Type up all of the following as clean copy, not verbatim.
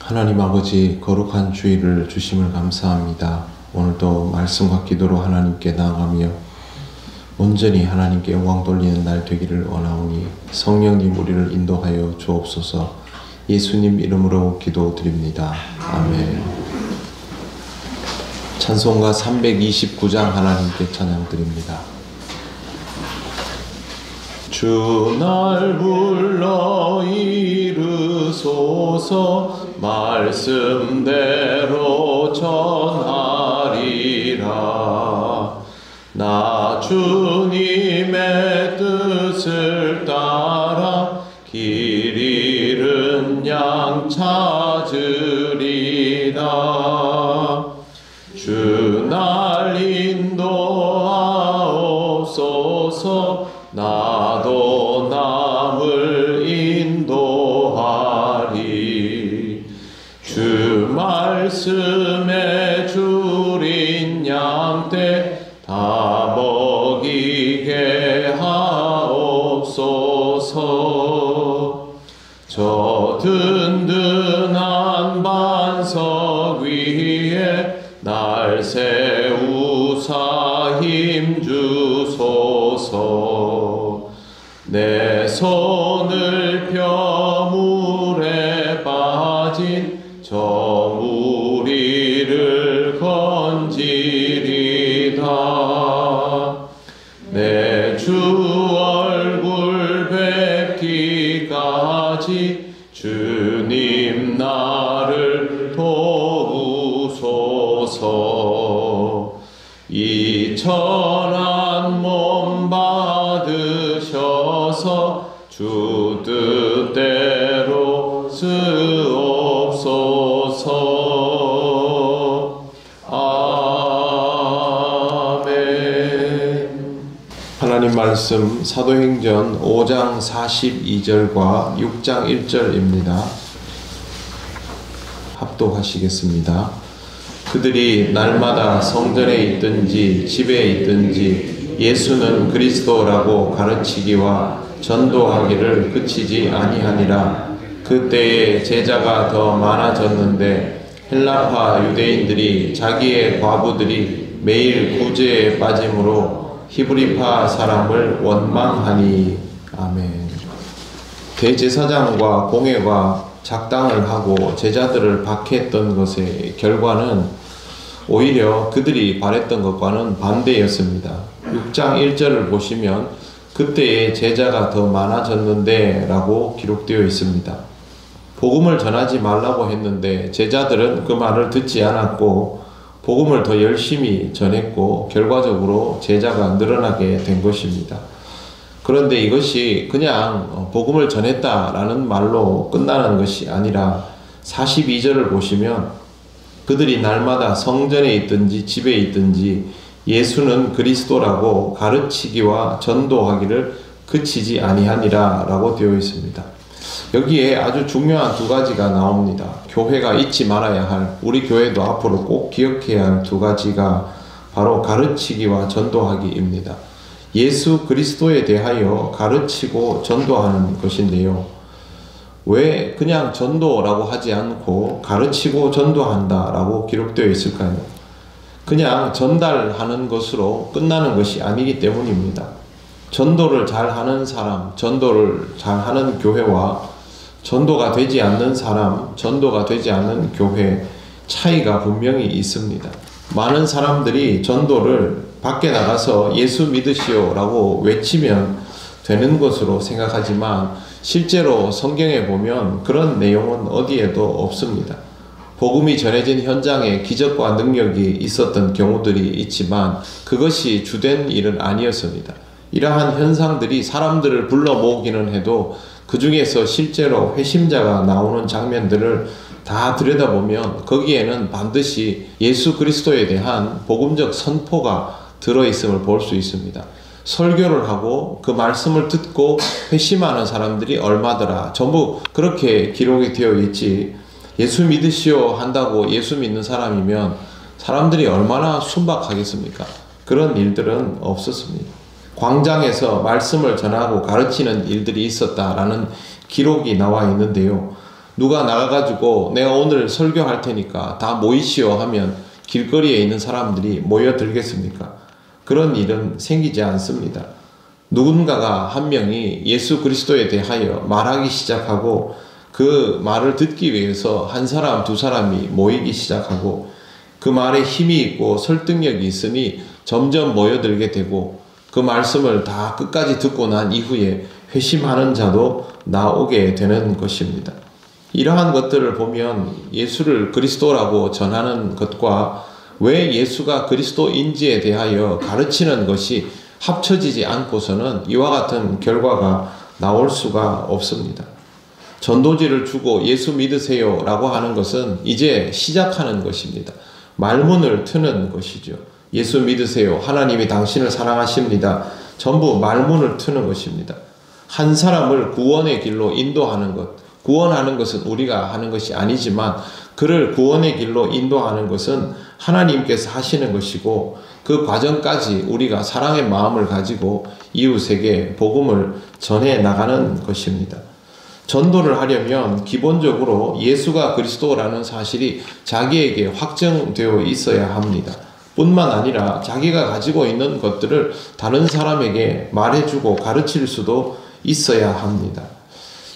하나님 아버지, 거룩한 주일을 주심을 감사합니다. 오늘도 말씀과 기도로 하나님께 나아가며 온전히 하나님께 영광 돌리는 날 되기를 원하오니 성령님 우리를 인도하여 주옵소서. 예수님 이름으로 기도드립니다. 아멘. 찬송가 329장 하나님께 찬양드립니다. 주 날 불러 이르소서. 말씀대로 전하리라. 나 주님의 뜻을 따라 길 잃은 양 찾으리라. 주 날 인도하옵소서. 나도 남을 인도하리. 주 말씀에 줄인 양떼 다 먹이게 하옵소서. 저 든든한 반석 위에 날 세우사 힘주소서. 내 손을 펴 물에 빠진 저 무리를 건지리다. 내 주 얼굴 뵙기까지 주님 나를 도우소서. 이 천한 몸 받으셔서 주 뜻대로 쓰옵소서. 아멘. 하나님 말씀 사도행전 5장 42절과 6장 1절입니다. 합독하시겠습니다. 그들이 날마다 성전에 있든지 집에 있든지 예수는 그리스도라고 가르치기와 전도하기를 그치지 아니하니라. 그때에 제자가 더 많아졌는데 헬라파 유대인들이 자기의 과부들이 매일 구제에 빠짐으로 히브리파 사람을 원망하니. 아멘. 대제사장과 공회가 작당을 하고 제자들을 박해했던 것의 결과는 오히려 그들이 바랬던 것과는 반대였습니다. 6장 1절을 보시면 그때의 제자가 더 많아졌는데 라고 기록되어 있습니다. 복음을 전하지 말라고 했는데 제자들은 그 말을 듣지 않았고 복음을 더 열심히 전했고 결과적으로 제자가 늘어나게 된 것입니다. 그런데 이것이 그냥 복음을 전했다라는 말로 끝나는 것이 아니라 42절을 보시면 그들이 날마다 성전에 있든지 집에 있든지 예수는 그리스도라고 가르치기와 전도하기를 그치지 아니하니라 라고 되어 있습니다. 여기에 아주 중요한 두 가지가 나옵니다. 교회가 잊지 말아야 할, 우리 교회도 앞으로 꼭 기억해야 할 두 가지가 바로 가르치기와 전도하기입니다. 예수 그리스도에 대하여 가르치고 전도하는 것인데요. 왜 그냥 전도라고 하지 않고 가르치고 전도한다라고 기록되어 있을까요? 그냥 전달하는 것으로 끝나는 것이 아니기 때문입니다. 전도를 잘하는 사람, 전도를 잘하는 교회와 전도가 되지 않는 사람, 전도가 되지 않는 교회 차이가 분명히 있습니다. 많은 사람들이 전도를 밖에 나가서 예수 믿으시오 라고 외치면 되는 것으로 생각하지만 실제로 성경에 보면 그런 내용은 어디에도 없습니다. 복음이 전해진 현장에 기적과 능력이 있었던 경우들이 있지만 그것이 주된 일은 아니었습니다. 이러한 현상들이 사람들을 불러 모으기는 해도 그 중에서 실제로 회심자가 나오는 장면들을 다 들여다보면 거기에는 반드시 예수 그리스도에 대한 복음적 선포가 들어있음을 볼 수 있습니다. 설교를 하고 그 말씀을 듣고 회심하는 사람들이 얼마더라, 전부 그렇게 기록이 되어 있지, 예수 믿으시오 한다고 예수 믿는 사람이면 사람들이 얼마나 순박하겠습니까? 그런 일들은 없었습니다. 광장에서 말씀을 전하고 가르치는 일들이 있었다라는 기록이 나와 있는데요. 누가 나가가지고 내가 오늘 설교할 테니까 다 모이시오 하면 길거리에 있는 사람들이 모여들겠습니까? 그런 일은 생기지 않습니다. 누군가가 한 명이 예수 그리스도에 대하여 말하기 시작하고 그 말을 듣기 위해서 한 사람 두 사람이 모이기 시작하고 그 말에 힘이 있고 설득력이 있으니 점점 모여들게 되고 그 말씀을 다 끝까지 듣고 난 이후에 회심하는 자도 나오게 되는 것입니다. 이러한 것들을 보면 예수를 그리스도라고 전하는 것과 왜 예수가 그리스도인지에 대하여 가르치는 것이 합쳐지지 않고서는 이와 같은 결과가 나올 수가 없습니다. 전도지를 주고 예수 믿으세요 라고 하는 것은 이제 시작하는 것입니다. 말문을 트는 것이죠. 예수 믿으세요. 하나님이 당신을 사랑하십니다. 전부 말문을 트는 것입니다. 한 사람을 구원의 길로 인도하는 것, 구원하는 것은 우리가 하는 것이 아니지만 그를 구원의 길로 인도하는 것은 하나님께서 하시는 것이고 그 과정까지 우리가 사랑의 마음을 가지고 이웃에게 복음을 전해 나가는 것입니다. 전도를 하려면 기본적으로 예수가 그리스도라는 사실이 자기에게 확정되어 있어야 합니다. 뿐만 아니라 자기가 가지고 있는 것들을 다른 사람에게 말해주고 가르칠 수도 있어야 합니다.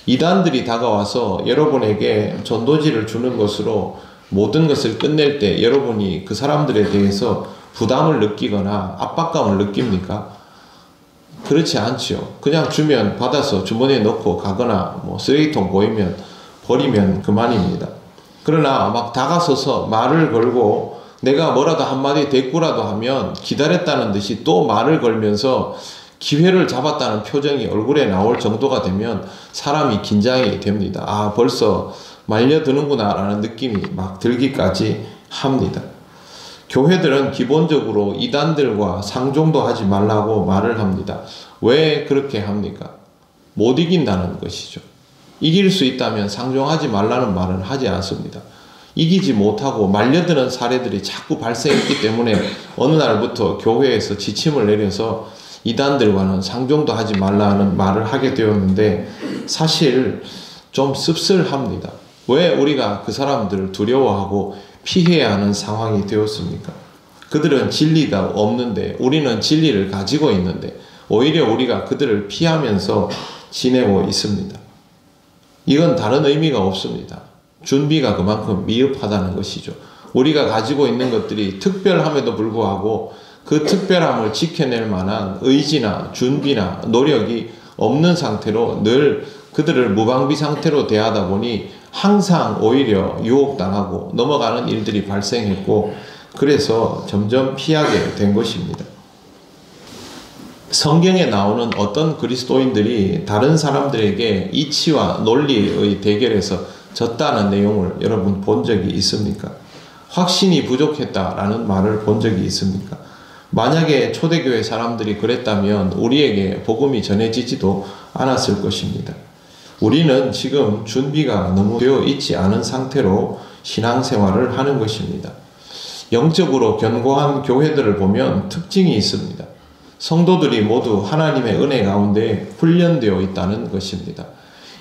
이단들이 다가와서 여러분에게 전도지를 주는 것으로 모든 것을 끝낼 때 여러분이 그 사람들에 대해서 부담을 느끼거나 압박감을 느낍니까? 그렇지 않죠. 그냥 주면 받아서 주머니에 넣고 가거나 쓰레기통 보이면 버리면 그만입니다. 그러나 막 다가서서 말을 걸고 내가 뭐라도 한마디 대꾸라도 하면 기다렸다는 듯이 또 말을 걸면서 기회를 잡았다는 표정이 얼굴에 나올 정도가 되면 사람이 긴장이 됩니다. 아, 벌써 말려드는구나 라는 느낌이 막 들기까지 합니다. 교회들은 기본적으로 이단들과 상종도 하지 말라고 말을 합니다. 왜 그렇게 합니까? 못 이긴다는 것이죠. 이길 수 있다면 상종하지 말라는 말은 하지 않습니다. 이기지 못하고 말려드는 사례들이 자꾸 발생했기 때문에 어느 날부터 교회에서 지침을 내려서 이단들과는 상종도 하지 말라는 말을 하게 되었는데 사실 좀 씁쓸합니다. 왜 우리가 그 사람들을 두려워하고 피해야 하는 상황이 되었습니까? 그들은 진리가 없는데 우리는 진리를 가지고 있는데 오히려 우리가 그들을 피하면서 지내고 있습니다. 이건 다른 의미가 없습니다. 준비가 그만큼 미흡하다는 것이죠. 우리가 가지고 있는 것들이 특별함에도 불구하고 그 특별함을 지켜낼 만한 의지나 준비나 노력이 없는 상태로 늘 그들을 무방비 상태로 대하다 보니 항상 오히려 유혹당하고 넘어가는 일들이 발생했고 그래서 점점 피하게 된 것입니다. 성경에 나오는 어떤 그리스도인들이 다른 사람들에게 이치와 논리의 대결에서 졌다는 내용을 여러분 본 적이 있습니까? 확신이 부족했다라는 말을 본 적이 있습니까? 만약에 초대교회 사람들이 그랬다면 우리에게 복음이 전해지지도 않았을 것입니다. 우리는 지금 준비가 너무 되어 있지 않은 상태로 신앙생활을 하는 것입니다. 영적으로 견고한 교회들을 보면 특징이 있습니다. 성도들이 모두 하나님의 은혜 가운데 훈련되어 있다는 것입니다.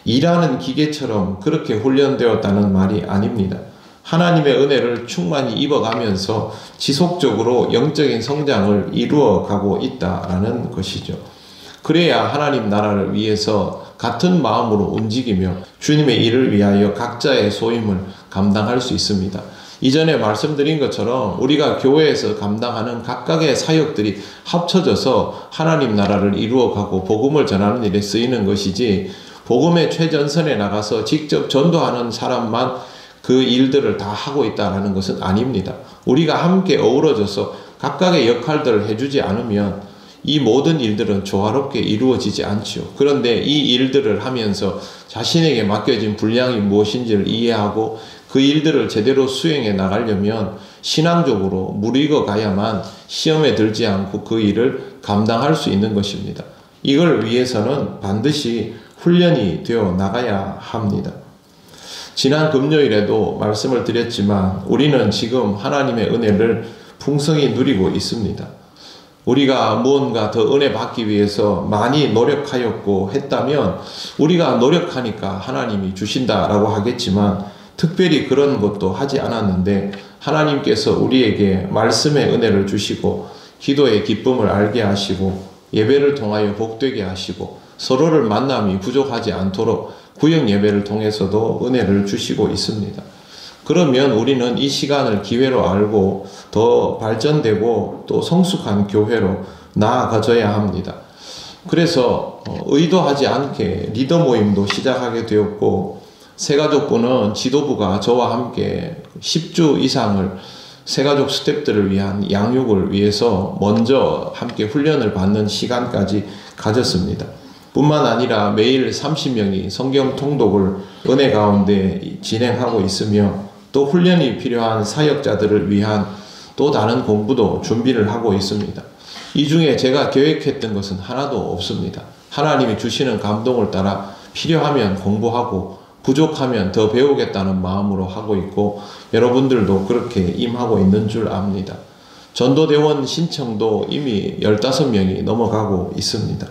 일하는 기계처럼 그렇게 훈련되었다는 말이 아닙니다. 하나님의 은혜를 충만히 입어가면서 지속적으로 영적인 성장을 이루어가고 있다라는 것이죠. 그래야 하나님 나라를 위해서 같은 마음으로 움직이며 주님의 일을 위하여 각자의 소임을 감당할 수 있습니다. 이전에 말씀드린 것처럼 우리가 교회에서 감당하는 각각의 사역들이 합쳐져서 하나님 나라를 이루어가고 복음을 전하는 일에 쓰이는 것이지 복음의 최전선에 나가서 직접 전도하는 사람만 그 일들을 다 하고 있다는 것은 아닙니다. 우리가 함께 어우러져서 각각의 역할들을 해주지 않으면 이 모든 일들은 조화롭게 이루어지지 않죠. 그런데 이 일들을 하면서 자신에게 맡겨진 분량이 무엇인지를 이해하고 그 일들을 제대로 수행해 나가려면 신앙적으로 무르익어 가야만 시험에 들지 않고 그 일을 감당할 수 있는 것입니다. 이걸 위해서는 반드시 훈련이 되어 나가야 합니다. 지난 금요일에도 말씀을 드렸지만 우리는 지금 하나님의 은혜를 풍성히 누리고 있습니다. 우리가 무언가 더 은혜 받기 위해서 많이 노력하였고 했다면 우리가 노력하니까 하나님이 주신다라고 하겠지만 특별히 그런 것도 하지 않았는데 하나님께서 우리에게 말씀의 은혜를 주시고 기도의 기쁨을 알게 하시고 예배를 통하여 복되게 하시고 서로를 만남이 부족하지 않도록 구역 예배를 통해서도 은혜를 주시고 있습니다. 그러면 우리는 이 시간을 기회로 알고 더 발전되고 또 성숙한 교회로 나아가져야 합니다. 그래서 의도하지 않게 리더 모임도 시작하게 되었고 새가족부는 지도부가 저와 함께 10주 이상을 새가족 스태프들을 위한 양육을 위해서 먼저 함께 훈련을 받는 시간까지 가졌습니다. 뿐만 아니라 매일 30명이 성경 통독을 은혜 가운데 진행하고 있으며 또 훈련이 필요한 사역자들을 위한 또 다른 공부도 준비를 하고 있습니다. 이 중에 제가 계획했던 것은 하나도 없습니다. 하나님이 주시는 감동을 따라 필요하면 공부하고 부족하면 더 배우겠다는 마음으로 하고 있고 여러분들도 그렇게 임하고 있는 줄 압니다. 전도대원 신청도 이미 15명이 넘어가고 있습니다.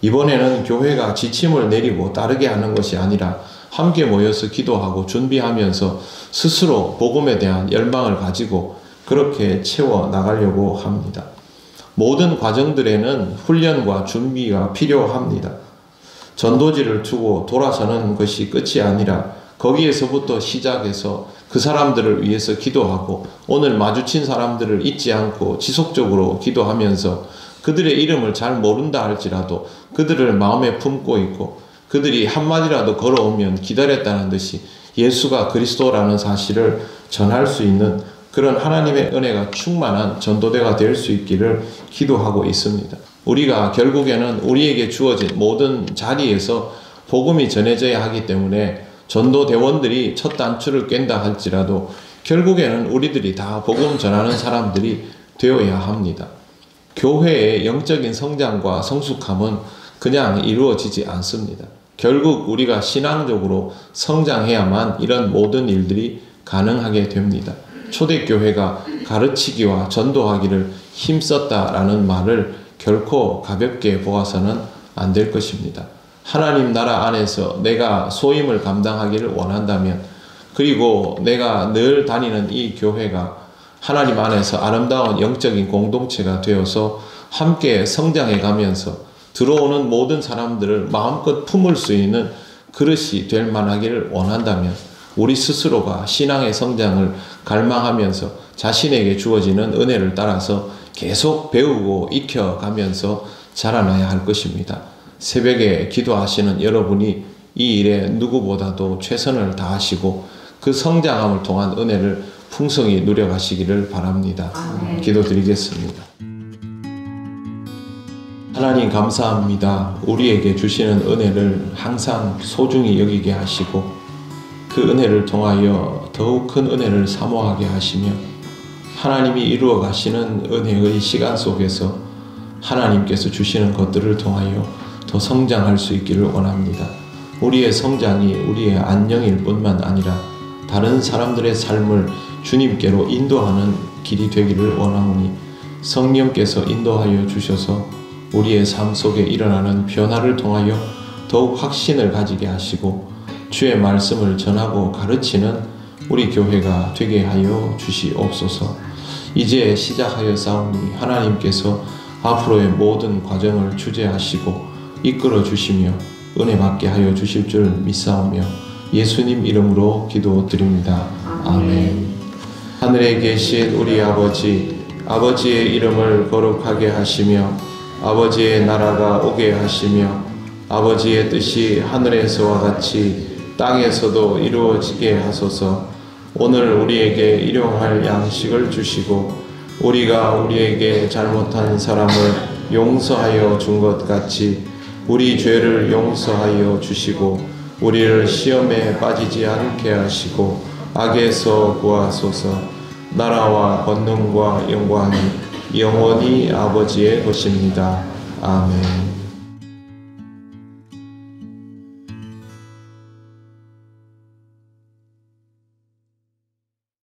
이번에는 교회가 지침을 내리고 따르게 하는 것이 아니라 함께 모여서 기도하고 준비하면서 스스로 복음에 대한 열망을 가지고 그렇게 채워 나가려고 합니다. 모든 과정들에는 훈련과 준비가 필요합니다. 전도지를 두고 돌아서는 것이 끝이 아니라 거기에서부터 시작해서 그 사람들을 위해서 기도하고 오늘 마주친 사람들을 잊지 않고 지속적으로 기도하면서 그들의 이름을 잘 모른다 할지라도 그들을 마음에 품고 있고 그들이 한마디라도 걸어오면 기다렸다는 듯이 예수가 그리스도라는 사실을 전할 수 있는 그런 하나님의 은혜가 충만한 전도대가 될 수 있기를 기도하고 있습니다. 우리가 결국에는 우리에게 주어진 모든 자리에서 복음이 전해져야 하기 때문에 전도대원들이 첫 단추를 깬다 할지라도 결국에는 우리들이 다 복음 전하는 사람들이 되어야 합니다. 교회의 영적인 성장과 성숙함은 그냥 이루어지지 않습니다. 결국 우리가 신앙적으로 성장해야만 이런 모든 일들이 가능하게 됩니다. 초대교회가 가르치기와 전도하기를 힘썼다라는 말을 결코 가볍게 보아서는 안 될 것입니다. 하나님 나라 안에서 내가 소임을 감당하기를 원한다면 그리고 내가 늘 다니는 이 교회가 하나님 안에서 아름다운 영적인 공동체가 되어서 함께 성장해 가면서 들어오는 모든 사람들을 마음껏 품을 수 있는 그릇이 될 만하기를 원한다면 우리 스스로가 신앙의 성장을 갈망하면서 자신에게 주어지는 은혜를 따라서 계속 배우고 익혀가면서 자라나야 할 것입니다. 새벽에 기도하시는 여러분이 이 일에 누구보다도 최선을 다하시고 그 성장함을 통한 은혜를 풍성히 누려가시기를 바랍니다. 기도드리겠습니다. 하나님 감사합니다. 우리에게 주시는 은혜를 항상 소중히 여기게 하시고 그 은혜를 통하여 더욱 큰 은혜를 사모하게 하시며 하나님이 이루어 가시는 은혜의 시간 속에서 하나님께서 주시는 것들을 통하여 더 성장할 수 있기를 원합니다. 우리의 성장이 우리의 안녕일 뿐만 아니라 다른 사람들의 삶을 주님께로 인도하는 길이 되기를 원하오니 성령께서 인도하여 주셔서 우리의 삶 속에 일어나는 변화를 통하여 더욱 확신을 가지게 하시고 주의 말씀을 전하고 가르치는 우리 교회가 되게 하여 주시옵소서. 이제 시작하여 싸우니 하나님께서 앞으로의 모든 과정을 주재하시고 이끌어 주시며 은혜 받게 하여 주실 줄 믿사오며 예수님 이름으로 기도드립니다. 아멘. 하늘에 계신 우리 아버지, 아버지의 이름을 거룩하게 하시며 아버지의 나라가 오게 하시며 아버지의 뜻이 하늘에서와 같이 땅에서도 이루어지게 하소서. 오늘 우리에게 일용할 양식을 주시고 우리가 우리에게 잘못한 사람을 용서하여 준 것 같이 우리 죄를 용서하여 주시고 우리를 시험에 빠지지 않게 하시고 악에서 구하소서. 나라와 권능과 영광이 영원히 아버지의 것입니다. 아멘.